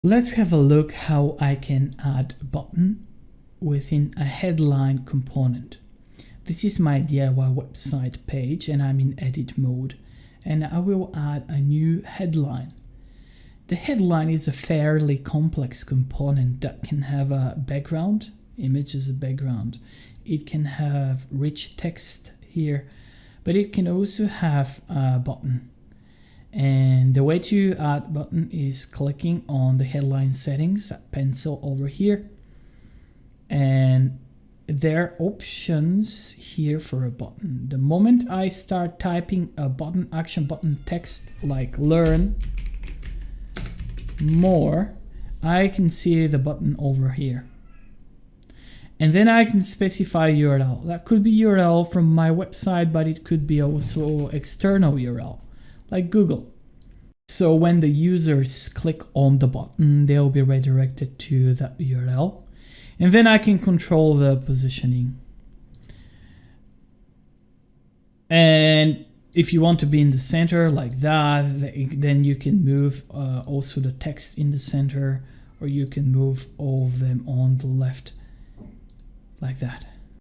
Let's have a look how I can add a button within a headline component. This is my DIY website page and I'm in edit mode, and I will add a new headline. The headline is a fairly complex component that can have a background, image as a background. It can have rich text here, but it can also have a button. And the way to add button is clicking on the headline settings, that pencil over here. And there are options here for a button. The moment I start typing a button, action button text like learn more, I can see the button over here. And then I can specify URL. That could be URL from my website, but it could be also external URL, like Google. So when the users click on the button, they'll be redirected to that URL. And then I can control the positioning. And if you want to be in the center like that, then you can move also the text in the center, or you can move all of them on the left like that.